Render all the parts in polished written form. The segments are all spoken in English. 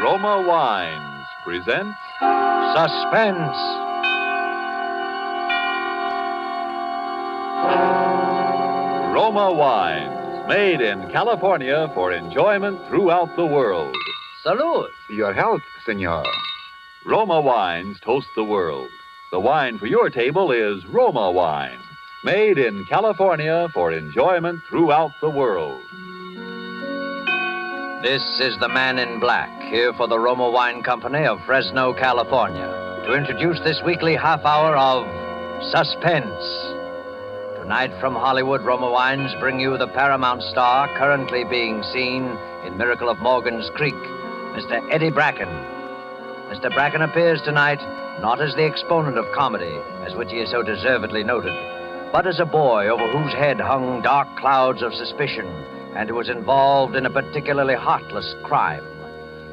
Roma Wines presents Suspense. Roma Wines, made in California for enjoyment throughout the world. Salud. Your health, senor. Roma Wines toast the world. The wine for your table is Roma Wine, made in California for enjoyment throughout the world. This is the man in black, here for the Roma Wine Company of Fresno, California, to introduce this weekly half hour of Suspense. Tonight from Hollywood, Roma Wines bring you the Paramount star currently being seen in Miracle of Morgan's Creek, Mr. EDDIE Bracken. Mr. Bracken appears tonight not as the exponent of comedy, as which he is so deservedly noted, but as a boy over whose head hung dark clouds of suspicion and who was involved in a particularly heartless crime.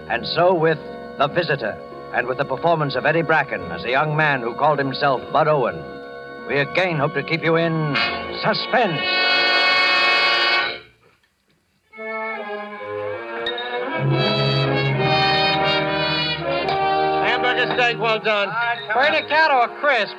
And so with The Visitor, and with the performance of EDDIE Bracken as a young man who called himself Bud Owen, we again hope to keep you in suspense. Hamburger steak, well done. Burn a cat or a crisp.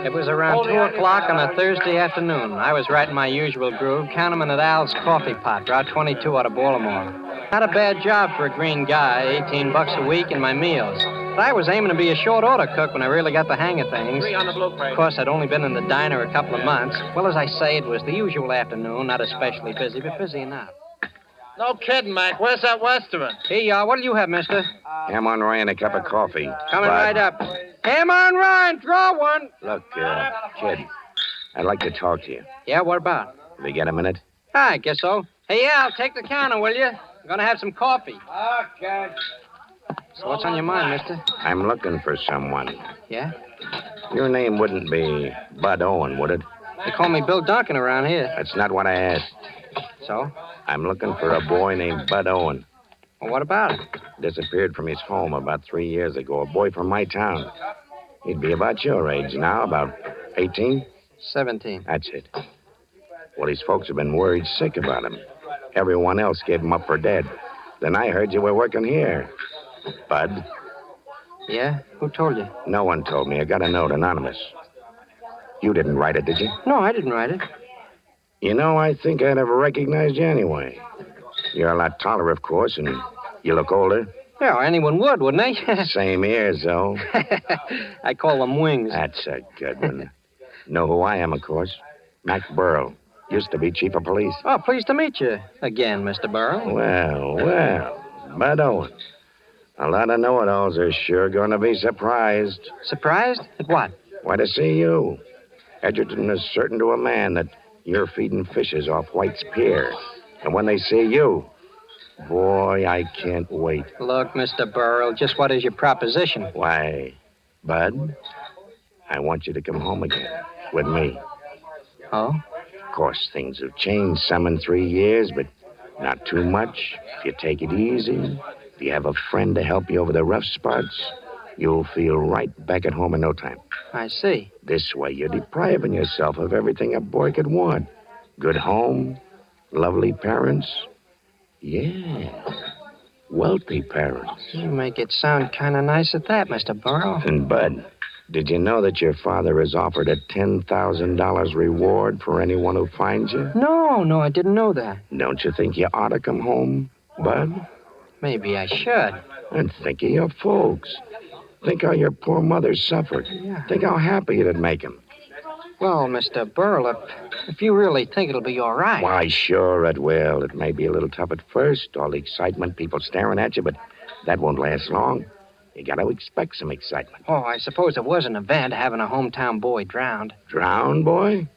It was around 2 o'clock on a Thursday afternoon. I was right in my usual groove, counterman at Al's Coffee Pot, Route 22 out of Baltimore. Not a bad job for a green guy, $18 a week and my meals. But I was aiming to be a short order cook when I really got the hang of things. Of course, I'd only been in the diner a couple of months. Well, as I say, it was the usual afternoon, not especially busy, but busy enough. No kidding, Mac. Where's that Westerner? Hey, what'll you have, mister? Ham on rye and a cup of coffee. Coming Bud. right up. Ham on Ryan, draw one. Look, kid, I'd like to talk to you. Yeah, what about? Will you get a minute? I guess so. Hey, Al, take the counter, will you? I'm gonna have some coffee. Okay. So what's on your mind, mister? I'm looking for someone. Yeah? Your name wouldn't be Bud Owen, would it? They call me Bill Duncan around here. That's not what I asked. So? I'm looking for a boy named Bud Owen. Well, what about it? Disappeared from his home about 3 years ago. A boy from my town. He'd be about your age now, about 18? 17. That's it. Well, his folks have been worried sick about him. Everyone else gave him up for dead. Then I heard you were working here. Bud? Yeah? Who told you? No one told me. I got a note, anonymous. You didn't write it, did you? No, I didn't write it. You know, I think I'd have recognized you anyway. You're a lot taller, of course, and you look older. Yeah, anyone would, wouldn't they? Same ears, though. I call them wings. That's a good one. Know who I am, of course. Mac Burl. Used to be chief of police. Oh, pleased to meet you again, Mr. Burrow. Well. Bud Owen. A lot of know-it-alls are sure going to be surprised. Surprised? At what? Why, to see you. Edgerton is certain to a man that you're feeding fishes off White's Pier. And when they see you, boy, I can't wait. Look, Mr. Burrow, just what is your proposition? Why, Bud, I want you to come home again with me. Oh? Of course, things have changed some in 3 years, but not too much. If you take it easy, if you have a friend to help you over the rough spots, you'll feel right back at home in no time. I see. This way, you're depriving yourself of everything a boy could want. Good home, lovely parents. Yeah, wealthy parents. You make it sound kind of nice at that, Mr. Burrow. And, Bud, did you know that your father has offered a $10,000 reward for anyone who finds you? No, I didn't know that. Don't you think you ought to come home, Bud? Maybe I should. And think of your folks. Think how your poor mother suffered. Yeah. Think how happy it'd make him. Well, Mr. Burl, if you really think it'll be all right. Why, sure it will. It may be a little tough at first, all the excitement, people staring at you, but that won't last long. You got to expect some excitement. Oh, I suppose it was an event having a hometown boy drowned. Drowned, boy?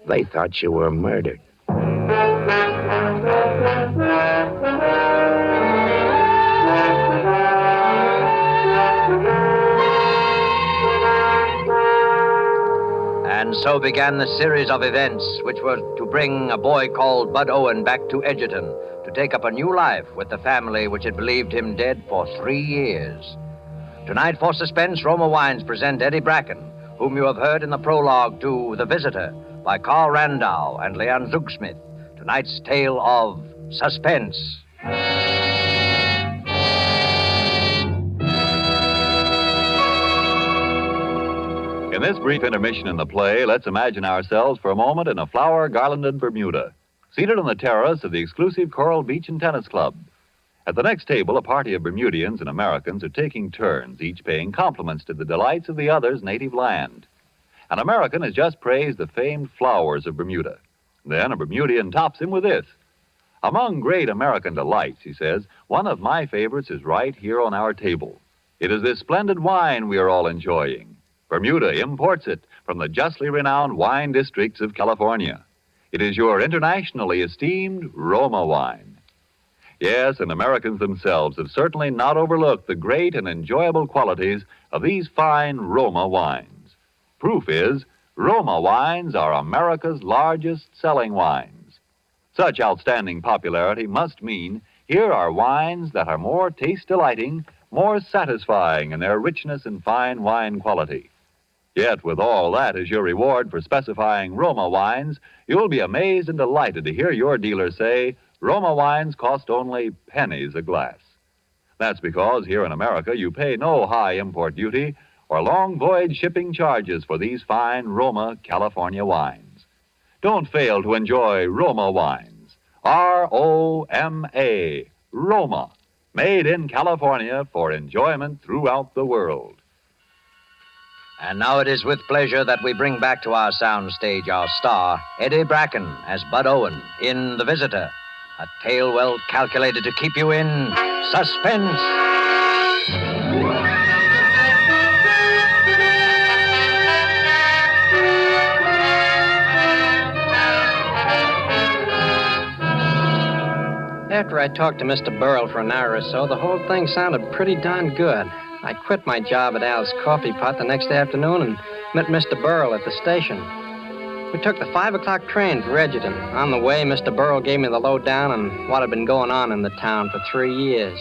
They thought you were murdered. And so began the series of events which were to bring a boy called Bud Owen back to Edgerton to take up a new life with the family which had believed him dead for 3 years. Tonight, for Suspense, Roma Wines present EDDIE Bracken, whom you have heard in the prologue to The Visitor by Carl Randau and Leanne Zugsmith. Tonight's tale of Suspense. In this brief intermission in the play, let's imagine ourselves for a moment in a flower-garlanded Bermuda, seated on the terrace of the exclusive Coral Beach and Tennis Club. At the next table, a party of Bermudians and Americans are taking turns, each paying compliments to the delights of the other's native land. An American has just praised the famed flowers of Bermuda. Then a Bermudian tops him with this. Among great American delights, he says, one of my favorites is right here on our table. It is this splendid wine we are all enjoying. Bermuda imports it from the justly renowned wine districts of California. It is your internationally esteemed Roma wine. Yes, and Americans themselves have certainly not overlooked the great and enjoyable qualities of these fine Roma wines. Proof is, Roma wines are America's largest selling wines. Such outstanding popularity must mean here are wines that are more taste-delighting, more satisfying in their richness and fine wine quality. Yet, with all that as your reward for specifying Roma wines, you'll be amazed and delighted to hear your dealer say, Roma wines cost only pennies a glass. That's because here in America you pay no high import duty or long voyage shipping charges for these fine Roma California wines. Don't fail to enjoy Roma wines. R-O-M-A, Roma, made in California for enjoyment throughout the world. And now it is with pleasure that we bring back to our soundstage our star, EDDIE Bracken, as Bud Owen in The Visitor, a tale well calculated to keep you in suspense. After I talked to Mr. Burrell for an hour or so, the whole thing sounded pretty darn good. I quit my job at Al's Coffee Pot the next afternoon and met Mr. Burrell at the station. We took the 5 o'clock train for Edgerton. On the way, Mr. Burrell gave me the lowdown on what had been going on in the town for 3 years.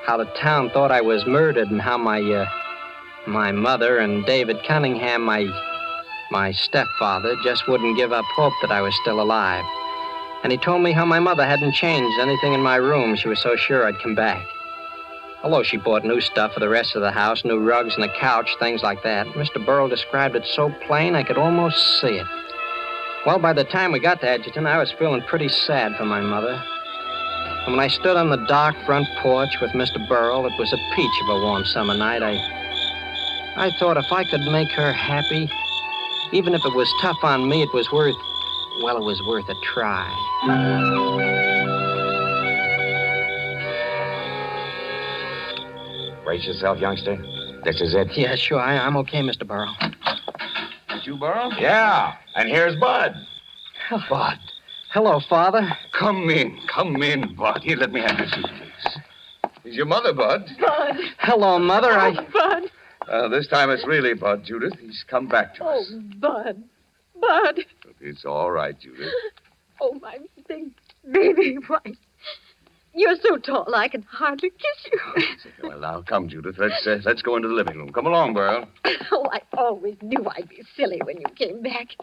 How the town thought I was murdered and how my mother and David Cunningham, my stepfather, just wouldn't give up hope that I was still alive. And he told me how my mother hadn't changed anything in my room. She was so sure I'd come back. Although she bought new stuff for the rest of the house, new rugs and a couch, things like that, Mr. Burrell described it so plain I could almost see it. Well, by the time we got to Edgerton, I was feeling pretty sad for my mother. And when I stood on the dark front porch with Mr. Burrell, it was a peach of a warm summer night. I thought if I could make her happy, even if it was tough on me, it was worth a try. Brace yourself, youngster. This is it. Yeah, sure. I'm okay, Mr. Burrell. That you, Burrell? Yeah, and here's Bud. Bud. Hello, Father. Come in, Bud. Here, let me have your suitcase. Here's your mother, Bud. Bud. Hello, Mother. Bud. This time it's really Bud, Judith. He's come back to us. Oh, Bud. Bud. It's all right, Judith. Oh, my big baby. Why, you're so tall I can hardly kiss you. Well, now, come, Judith. Let's go into the living room. Come along, Burrell. Oh, I always knew I'd be silly when you came back.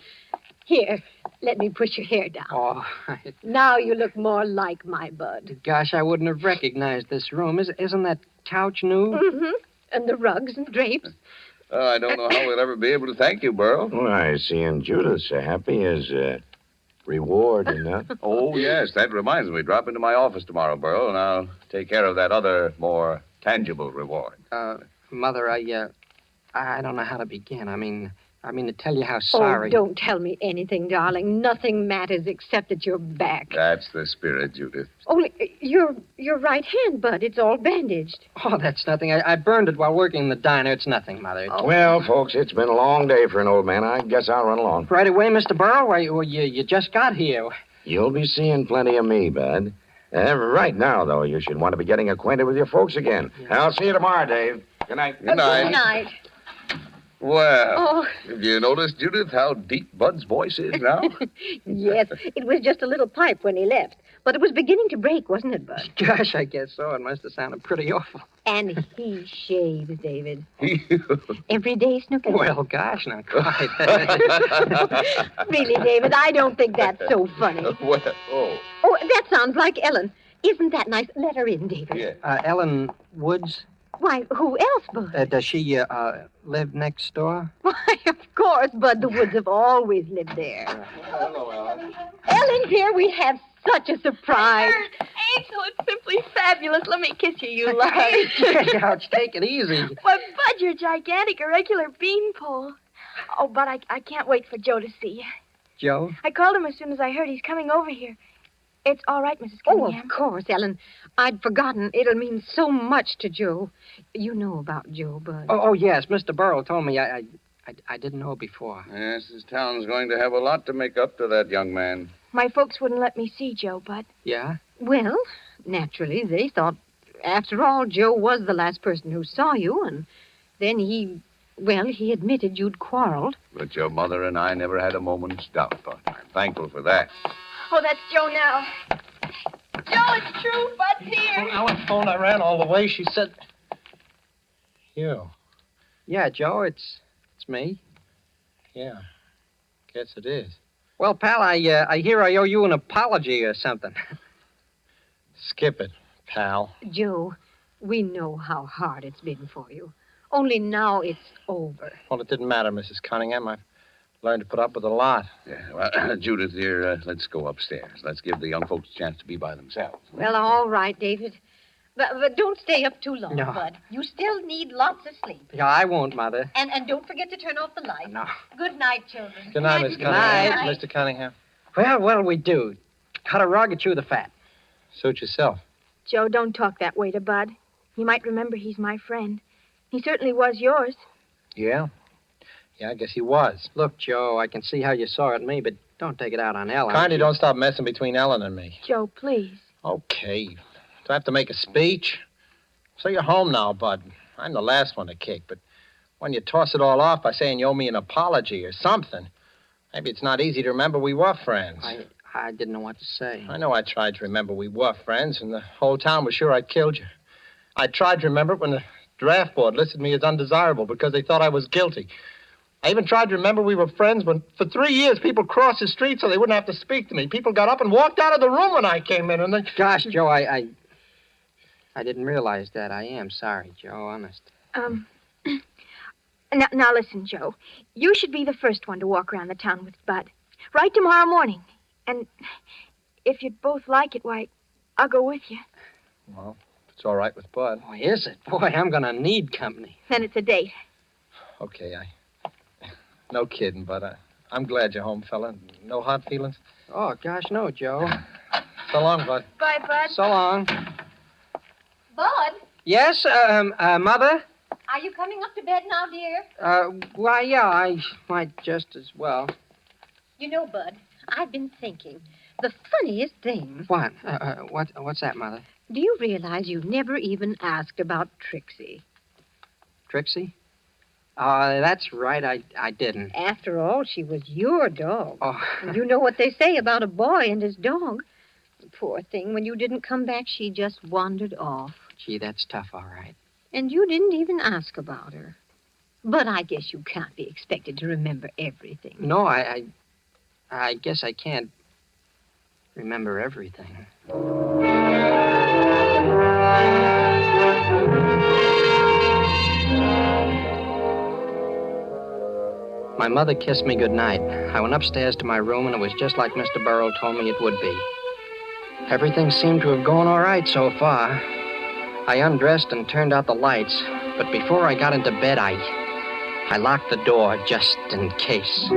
Here, let me push your hair down. Oh, Now you look more like my Bud. gosh, I wouldn't have recognized this room. Isn't that couch new? Mm-hmm. And the rugs and drapes. I don't know how we'll ever be able to thank you, Burrell. Why, seeing Judith so happy is reward enough. Oh, yes. That reminds me. Drop into my office tomorrow, Burrell, and I'll take care of that other, more tangible reward. Mother, I don't know how to begin. I mean to tell you how sorry. Oh, don't tell me anything, darling. Nothing matters except that you're back. That's the spirit, Judith. Only, your right hand, Bud, it's all bandaged. Oh, that's nothing. I burned it while working in the diner. It's nothing, Mother. Oh. Well, folks, it's been a long day for an old man. I guess I'll run along. Right away, Mr. Burrell? Why, you just got here. You'll be seeing plenty of me, Bud. Right now, though, you should want to be getting acquainted with your folks again. I'll see you tomorrow, Dave. Good night. Good night. Good night. Well, have you noticed, Judith, how deep Bud's voice is now? Yes, it was just a little pipe when he left. But it was beginning to break, wasn't it, Bud? Gosh, I guess so. It must have sounded pretty awful. And he shaves, David. Every day, Snooky? Well, gosh, not quite. Really, David, I don't think that's so funny. Oh, that sounds like Ellen. Isn't that nice? Let her in, David. yeah. Ellen Woods? Why, who else, Bud? Does she live next door? Why, of course, Bud. The Woods have always lived there. Hello, Ellen. Ellen, here we have such a surprise. Angel, it's simply fabulous. Let me kiss you, you love. Ouch, take it easy. Why, Bud, you're gigantic, a regular beanpole. Oh, but I can't wait for Joe to see you. Joe? I called him as soon as I heard he's coming over here. It's all right, Mrs. Oh, Cunningham. of course, Ellen. I'd forgotten. It'll mean so much to Joe. You know about Joe, Bud. Oh, yes. Mr. Burrow told me. I didn't know before. Yes, this town's going to have a lot to make up to that young man. My folks wouldn't let me see Joe, Bud. Yeah? Well, naturally, they thought, after all, Joe was the last person who saw you, and then he admitted you'd quarreled. But your mother and I never had a moment's doubt, Bud. I'm thankful for that. Oh, that's Joe now. Joe, it's true. Bud's here. Ellen phoned. I ran all the way. She said... You. Yeah, Joe, it's me. Yeah. Guess it is. Well, pal, I hear I owe you an apology or something. Skip it, pal. Joe, we know how hard it's been for you. Only now it's over. Well, it didn't matter, Mrs. Cunningham. I've learned to put up with a lot. Yeah, well, Judith, dear, let's go upstairs. Let's give the young folks a chance to be by themselves. Well, all right, David. But don't stay up too long, No. Bud. You still need lots of sleep. Yeah, I won't, Mother. And don't forget to turn off the lights. No. Good night, children. Good night, Miss Good Cunningham. night. Mr. Cunningham. Well, what'll we do? Cut a rug or chew the fat? Suit yourself. Joe, don't talk that way to Bud. He might remember he's my friend. He certainly was yours. Yeah? Yeah, I guess he was. Look, Joe, I can see how you saw at me, but don't take it out on Ellen. Kindly don't stop messing between Ellen and me. Joe, please. Okay. Do I have to make a speech? So you're home now, Bud. I'm the last one to kick, but when you toss it all off by saying you owe me an apology or something, maybe it's not easy to remember we were friends. I didn't know what to say. I know I tried to remember we were friends, and the whole town was sure I'd killed you. I tried to remember it when the draft board listed me as undesirable because they thought I was guilty. I even tried to remember we were friends when, for 3 years, people crossed the street so they wouldn't have to speak to me. People got up and walked out of the room when I came in, and they... Gosh, Joe, I didn't realize that. I am sorry, Joe, honest. Now listen, Joe. You should be the first one to walk around the town with Bud. Right tomorrow morning. And if you'd both like it, why, I'll go with you. Well, if it's all right with Bud. Oh, is it? Boy, I'm going to need company. Then it's a date. Okay, no kidding, Bud. I'm glad you're home, fella. No hard feelings? Oh, gosh, no, Joe. So long, Bud. Bye, Bud. So long. Bud, Yes, Mother? are you coming up to bed now, dear? Why, yeah, I might just as well. You know, Bud, I've been thinking. The funniest thing. What? What's that, Mother? Do you realize you never even asked about Trixie? Trixie? That's right, I didn't. After all, she was your dog. Oh. And you know what they say about a boy and his dog. Poor thing, when you didn't come back, she just wandered off. Gee, that's tough, all right. And you didn't even ask about her. But I guess you can't be expected to remember everything. No, I guess I can't remember everything. My mother kissed me goodnight. I went upstairs to my room, and it was just like Mr. Burrow told me it would be. Everything seemed to have gone all right so far. I undressed and turned out the lights, but before I got into bed, I locked the door just in case.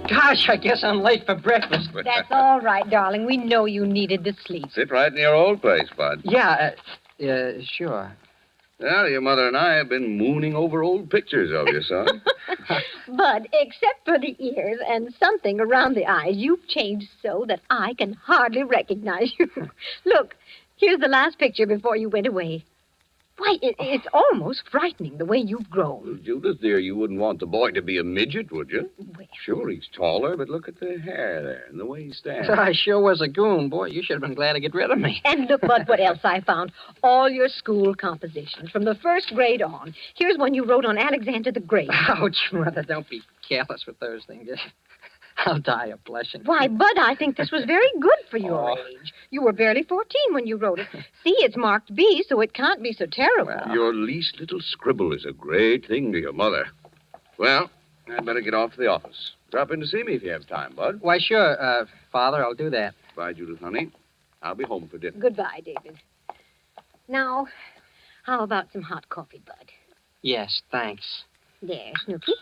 Gosh, I guess I'm late for breakfast. That's all right, darling. We know you needed the sleep. Sit right in your old place, Bud. Yeah, sure. Well, your mother and I have been mooning over old pictures of you, son. Bud, except for the ears and something around the eyes, you've changed so that I can hardly recognize you. Look, here's the last picture before you went away. Why, it's almost frightening the way you've grown. Well, Judith, dear, you wouldn't want the boy to be a midget, would you? Well, Sure, he's taller, but look at the hair there and the way he stands. I sure was a goon. Boy, you should have been glad to get rid of me. and look, Bud, what else I found. All your school compositions from the first grade on. Here's one you wrote on Alexander the Great. Ouch, Mother, don't be careless with those things. I'll die of blushing. Why, Bud, I think this was very good for your age. You were barely 14 when you wrote it. See, it's marked B, so it can't be so terrible. Well, your least little scribble is a great thing to your mother. Well, I'd better get off to the office. Drop in to see me if you have time, Bud. Why, sure, Father, I'll do that. Bye, Judith, honey. I'll be home for dinner. Goodbye, David. Now, how about some hot coffee, Bud? Yes, thanks. There, Snooky.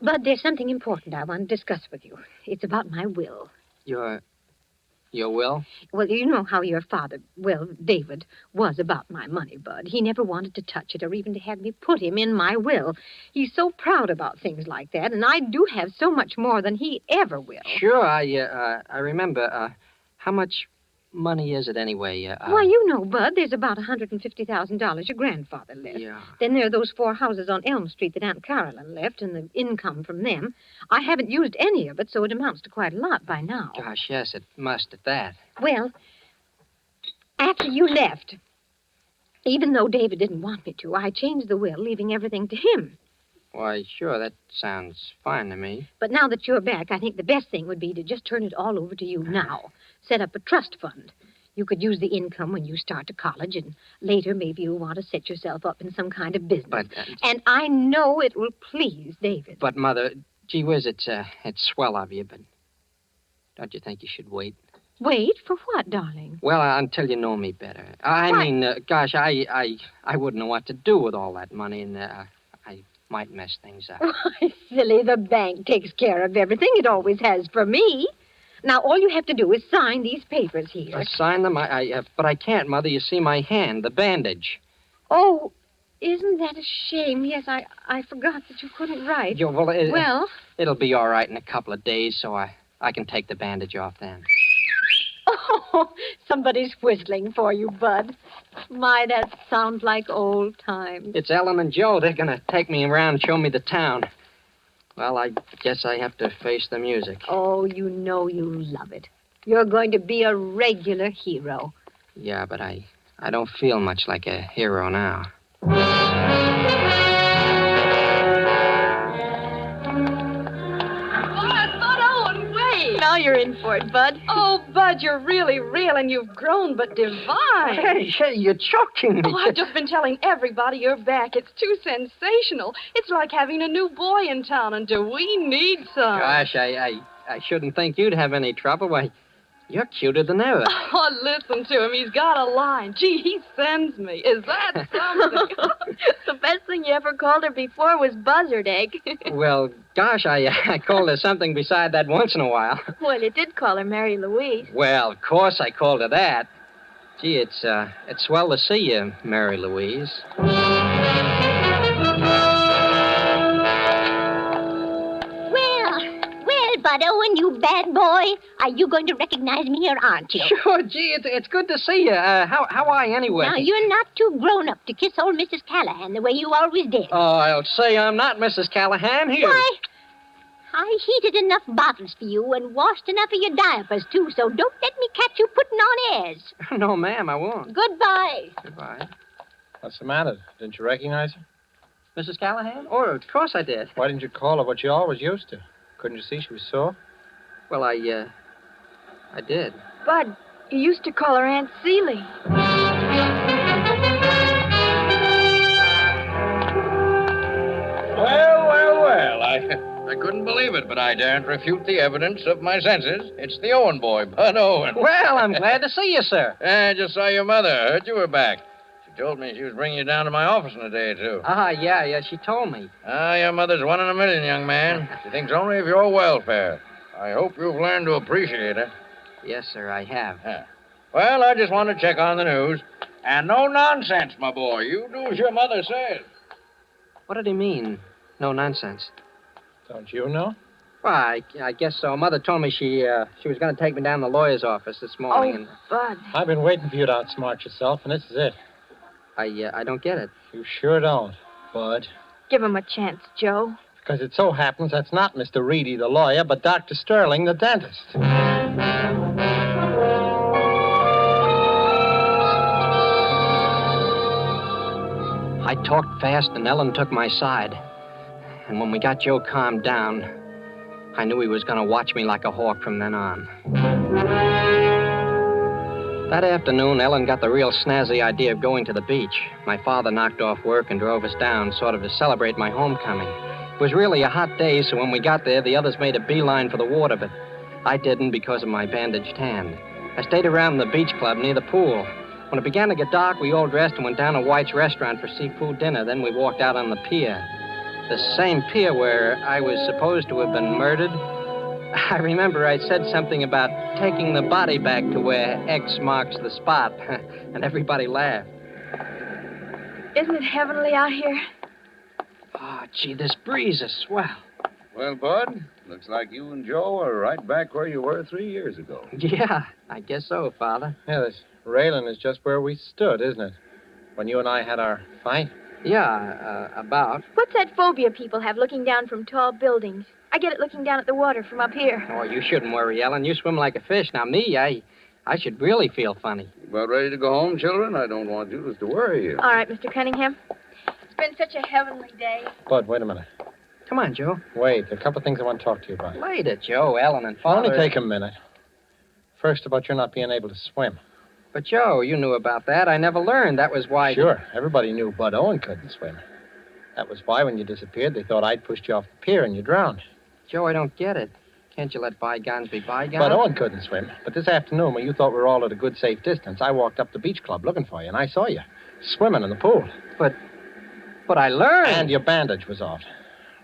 Bud, there's something important I want to discuss with you. It's about my will. Your will? Well, you know how your father, well, David, was about my money, Bud. He never wanted to touch it or even to have me put him in my will. He's so proud about things like that, and I do have so much more than he ever will. Sure, I remember. How much money is it anyway? Why, you know, Bud, there's about $150,000 your grandfather left. Yeah. Then there are those 4 houses on Elm Street that Aunt Carolyn left and the income from them. I haven't used any of it, so it amounts to quite a lot by now. Gosh, yes, it must at that. Well, after you left, even though David didn't want me to, I changed the will, leaving everything to him. Why, sure, that sounds fine to me. But now that you're back, I think the best thing would be to just turn it all over to you now. Set up a trust fund. You could use the income when you start to college, and later maybe you'll want to set yourself up in some kind of business. But, And I know it will please David. But, Mother, gee whiz, it's swell of you, but don't you think you should wait? Wait for what, darling? Well, until you know me better. I mean, gosh, I wouldn't know what to do with all that money, and I might mess things up. Why, silly, the bank takes care of everything. It always has for me. Now, all you have to do is sign these papers here. Sign them? But I can't, Mother. You see my hand, the bandage. Oh, isn't that a shame? Yes, I forgot that you couldn't write. Well, it'll be all right in a couple of days, so I can take the bandage off then. Oh, somebody's whistling for you, Bud. My, that sounds like old times. It's Ellen and Joe. They're going to take me around and show me the town. Well, I guess I have to face the music. Oh, you know you love it. You're going to be a regular hero. Yeah, but I don't feel much like a hero now. Now you're in for it, Bud. Oh, Bud, you're really real, and you've grown but divine. Hey, you're choking me. Oh, I've just been telling everybody you're back. It's too sensational. It's like having a new boy in town, and do we need some? Gosh, I shouldn't think you'd have any trouble. Why, you're cuter than ever. Oh, listen to him. He's got a line. Gee, he sends me. Is that something? The best thing you ever called her before was buzzard egg. Well, gosh, I called her something beside that once in a while. Well, you did call her Mary Louise. Well, of course I called her that. Gee, it's swell to see you, Mary Louise. Bud Owen, you bad boy. Are you going to recognize me or aren't you? Sure, gee, it's good to see you. How are you anyway? Now, you're not too grown up to kiss old Mrs. Callahan the way you always did. Oh, I'll say I'm not Mrs. Callahan. Here. Why, I heated enough bottles for you and washed enough of your diapers, too, so don't let me catch you putting on airs. No, ma'am, I won't. Goodbye. Goodbye. What's the matter? Didn't you recognize her? Mrs. Callahan? Oh, of course I did. Why didn't you call her what you always used to? Couldn't you see she was sore? Well, I did. Bud, you used to call her Aunt Celie. Well. I couldn't believe it, but I daren't refute the evidence of my senses. It's the Owen boy, Bud Owen. Well, I'm glad to see you, sir. I just saw your mother. Heard you were back. She told me she was bringing you down to my office in a day or two. Yeah, she told me. Your mother's 1 in a million, young man. She thinks only of your welfare. I hope you've learned to appreciate her. Yes, sir, I have. Well, I just want to check on the news. And no nonsense, my boy. You do as your mother says. What did he mean, no nonsense? Don't you know? Well, I guess so. Mother told me she was going to take me down to the lawyer's office this morning. Bud. I've been waiting for you to outsmart yourself, and this is it. I don't get it. You sure don't, Bud. Give him a chance, Joe. Because it so happens that's not Mr. Reedy, the lawyer, but Dr. Sterling, the dentist. I talked fast, and Ellen took my side. And when we got Joe calmed down, I knew he was going to watch me like a hawk from then on. That afternoon, Ellen got the real snazzy idea of going to the beach. My father knocked off work and drove us down, sort of to celebrate my homecoming. It was really a hot day, so when we got there, the others made a beeline for the water, but I didn't because of my bandaged hand. I stayed around the beach club near the pool. When it began to get dark, we all dressed and went down to White's restaurant for seafood dinner. Then we walked out on the pier. The same pier where I was supposed to have been murdered. I remember I said something about taking the body back to where X marks the spot, and everybody laughed. Isn't it heavenly out here? Oh, gee, this breeze is swell. Well, Bud, looks like you and Joe are right back where you were 3 years ago. Yeah, I guess so, Father. Yeah, this railing is just where we stood, isn't it? When you and I had our fight. Yeah, about. What's that phobia people have looking down from tall buildings? I get it looking down at the water from up here. Oh, you shouldn't worry, Ellen. You swim like a fish. Now, me, I should really feel funny. About ready to go home, children? I don't want Judith to worry you. All right, Mr. Cunningham. It's been such a heavenly day. Bud, wait a minute. Come on, Joe. Wait, there are a couple of things I want to talk to you about. Later, Joe, Ellen, and It'll Father. only take a minute. First, about your not being able to swim. But, Joe, you knew about that. I never learned. That was why... Sure. Everybody knew Bud Owen couldn't swim. That was why, when you disappeared, they thought I'd pushed you off the pier and you drowned. Joe, I don't get it. Can't you let bygones be bygones? Bud Owen couldn't swim. But this afternoon, when you thought we were all at a good, safe distance, I walked up the beach club looking for you, and I saw you swimming in the pool. But I learned. And your bandage was off.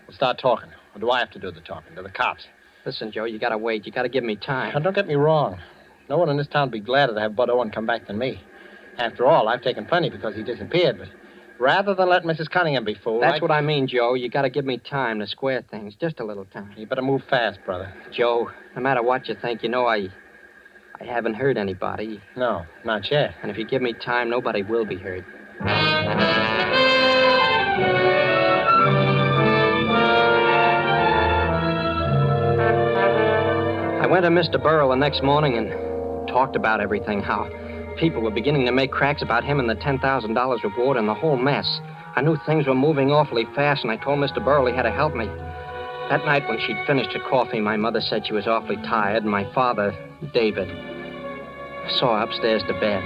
We'll start talking. Or do I have to do the talking? To the cops? Listen, Joe, you gotta wait. You gotta give me time. Now, don't get me wrong. No one in this town would be gladder to have Bud Owen come back than me. After all, I've taken plenty because he disappeared, but rather than let Mrs. Cunningham be fooled... That's what I mean, Joe. You gotta give me time to square things. Just a little time. You better move fast, brother. Joe, no matter what you think, you know I haven't hurt anybody. No, not yet. And if you give me time, nobody will be hurt. I went to Mr. Burrell the next morning and talked about everything, how people were beginning to make cracks about him and the $10,000 reward and the whole mess. I knew things were moving awfully fast, and I told Mr. Burrell he had to help me. That night when she'd finished her coffee, my mother said she was awfully tired, and my father, David, saw her upstairs to bed.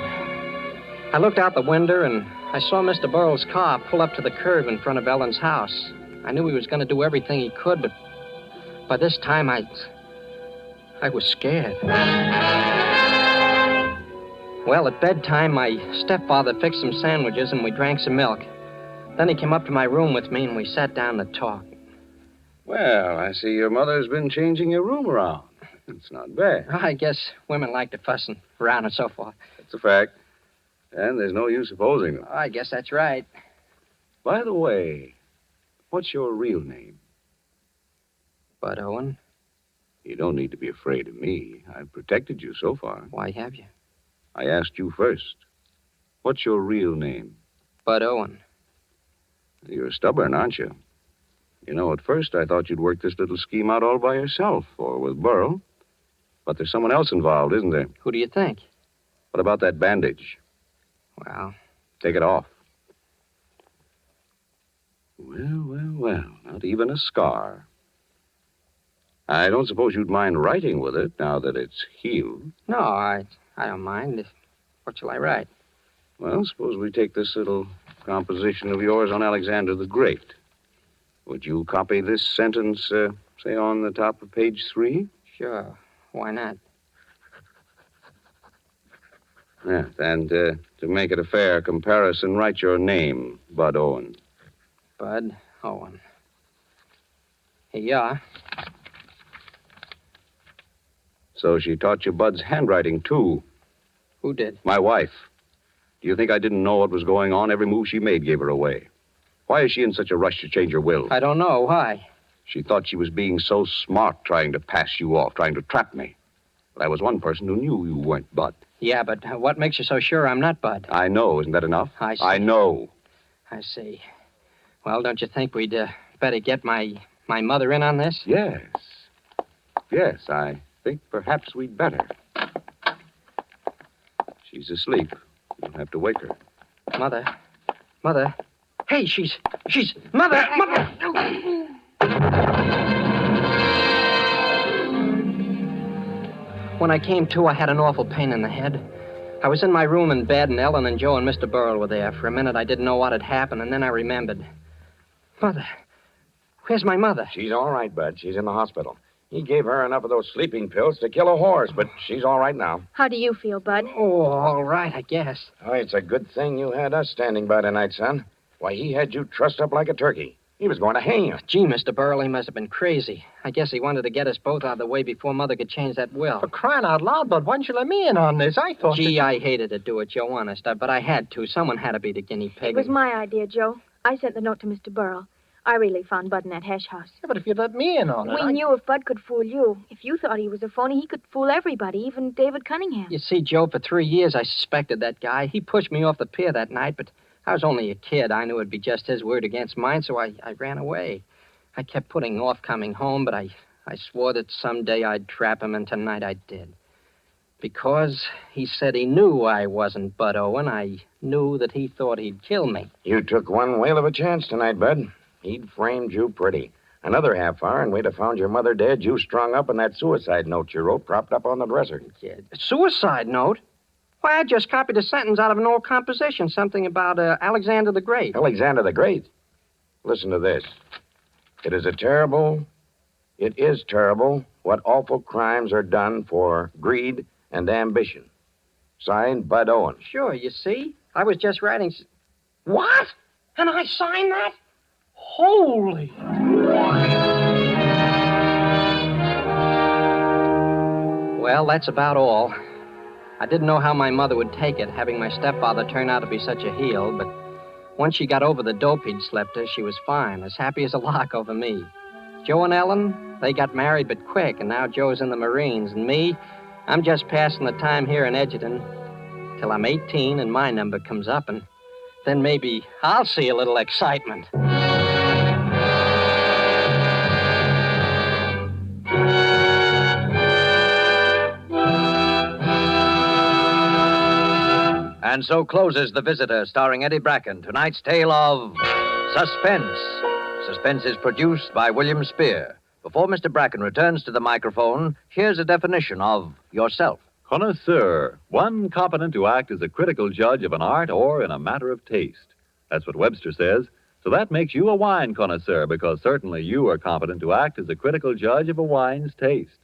I looked out the window, and I saw Mr. Burrell's car pull up to the curb in front of Ellen's house. I knew he was going to do everything he could, but by this time I was scared. Well, at bedtime, my stepfather fixed some sandwiches and we drank some milk. Then he came up to my room with me and we sat down to talk. Well, I see your mother's been changing your room around. It's not bad. I guess women like to fuss and around and so forth. That's a fact. And there's no use opposing them. I guess that's right. By the way, what's your real name? Bud Owen. You don't need to be afraid of me. I've protected you so far. Why have you? I asked you first. What's your real name? Bud Owen. You're stubborn, aren't you? You know, at first I thought you'd work this little scheme out all by yourself or with Burrell. But there's someone else involved, isn't there? Who do you think? What about that bandage? Well... Take it off. Well. Not even a scar. I don't suppose you'd mind writing with it now that it's healed. No, I don't mind. What shall I write? Well, suppose we take this little composition of yours on Alexander the Great. Would you copy this sentence, say, on the top of page 3? Sure. Why not? Yeah, and to make it a fair comparison, write your name, Bud Owen. Bud Owen. Here you are. So she taught you Bud's handwriting, too. Who did? My wife. Do you think I didn't know what was going on? Every move she made gave her away. Why is she in such a rush to change her will? I don't know. Why? She thought she was being so smart, trying to pass you off, trying to trap me. But I was one person who knew you weren't Bud. Yeah, but what makes you so sure I'm not Bud? I know. Isn't that enough? I see. I know. I see. Well, don't you think we'd better get my mother in on this? Yes. Yes, I think perhaps we'd better. She's asleep. You'll have to wake her. Mother. Hey, she's... Mother! When I came to, I had an awful pain in the head. I was in my room in bed, and Ellen and Joe and Mr. Burrell were there. For a minute, I didn't know what had happened, and then I remembered. Mother. Where's my mother? She's all right, Bud. She's in the hospital. He gave her enough of those sleeping pills to kill a horse, but she's all right now. How do you feel, Bud? Oh, all right, I guess. Oh, it's a good thing you had us standing by tonight, son. Why, he had you trussed up like a turkey. He was going to hang you. Gee, Mr. Burrell, he must have been crazy. I guess he wanted to get us both out of the way before Mother could change that will. For crying out loud, Bud, why didn't you let me in on this? I thought... Gee, I hated to do it, Joe, honest. But I had to. Someone had to be the guinea pig. It was my idea, Joe. I sent the note to Mr. Burrell. I really found Bud in that hash house. Yeah, but if you'd let me in on it... We knew if Bud could fool you. If you thought he was a phony, he could fool everybody, even David Cunningham. You see, Joe, for 3 years I suspected that guy. He pushed me off the pier that night, but I was only a kid. I knew it'd be just his word against mine, so I ran away. I kept putting off coming home, but I swore that someday I'd trap him, and tonight I did. Because he said he knew I wasn't Bud Owen, I knew that he thought he'd kill me. You took one whale of a chance tonight, Bud. He'd framed you pretty. Another half hour, and we'd have found your mother dead, you strung up, and that suicide note you wrote propped up on the dresser. Yeah, suicide note? Why, I just copied a sentence out of an old composition, something about Alexander the Great. Alexander the Great? Listen to this. It is terrible what awful crimes are done for greed and ambition. Signed, Bud Owen. Sure, you see? I was just writing... What? And I signed that? Holy... Well, that's about all. I didn't know how my mother would take it, having my stepfather turn out to be such a heel, but once she got over the dope he'd slept her, she was fine, as happy as a lark over me. Joe and Ellen, they got married but quick, and now Joe's in the Marines, and me, I'm just passing the time here in Edgerton till I'm 18 and my number comes up, and then maybe I'll see a little excitement. And so closes The Visitor, starring Eddie Bracken, tonight's tale of Suspense. Suspense is produced by William Spear. Before Mr. Bracken returns to the microphone, here's a definition of yourself. Connoisseur, one competent to act as a critical judge of an art or in a matter of taste. That's what Webster says. So that makes you a wine connoisseur, because certainly you are competent to act as a critical judge of a wine's taste.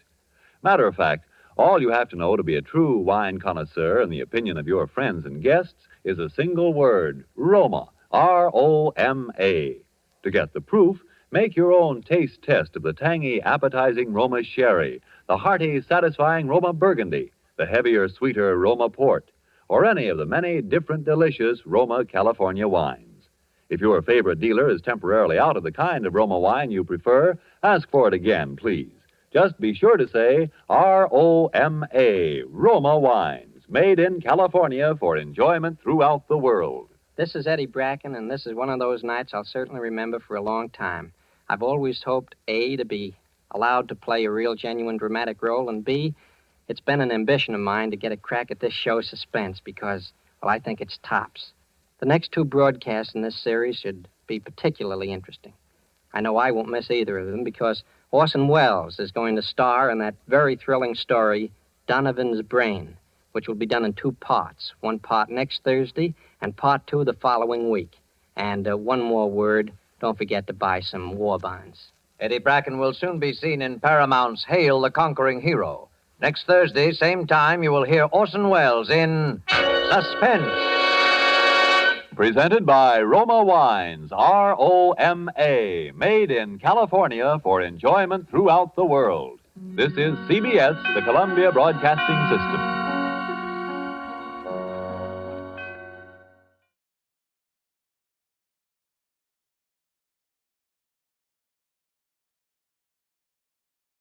Matter of fact, all you have to know to be a true wine connoisseur in the opinion of your friends and guests is a single word, Roma, R-O-M-A. To get the proof, make your own taste test of the tangy, appetizing Roma Sherry, the hearty, satisfying Roma Burgundy, the heavier, sweeter Roma Port, or any of the many different delicious Roma California wines. If your favorite dealer is temporarily out of the kind of Roma wine you prefer, ask for it again, please. Just be sure to say R-O-M-A, Roma Wines, made in California for enjoyment throughout the world. This is Eddie Bracken, and this is one of those nights I'll certainly remember for a long time. I've always hoped, A, to be allowed to play a real, genuine, dramatic role, and B, it's been an ambition of mine to get a crack at this show, Suspense, because, well, I think it's tops. The next 2 broadcasts in this series should be particularly interesting. I know I won't miss either of them because Orson Welles is going to star in that very thrilling story, Donovan's Brain, which will be done in 2 parts. 1 part next Thursday and part 2 the following week. And one more word, don't forget to buy some war bonds. Eddie Bracken will soon be seen in Paramount's Hail the Conquering Hero. Next Thursday, same time, you will hear Orson Welles in Suspense. Presented by Roma Wines, R-O-M-A, made in California for enjoyment throughout the world. This is CBS, the Columbia Broadcasting System.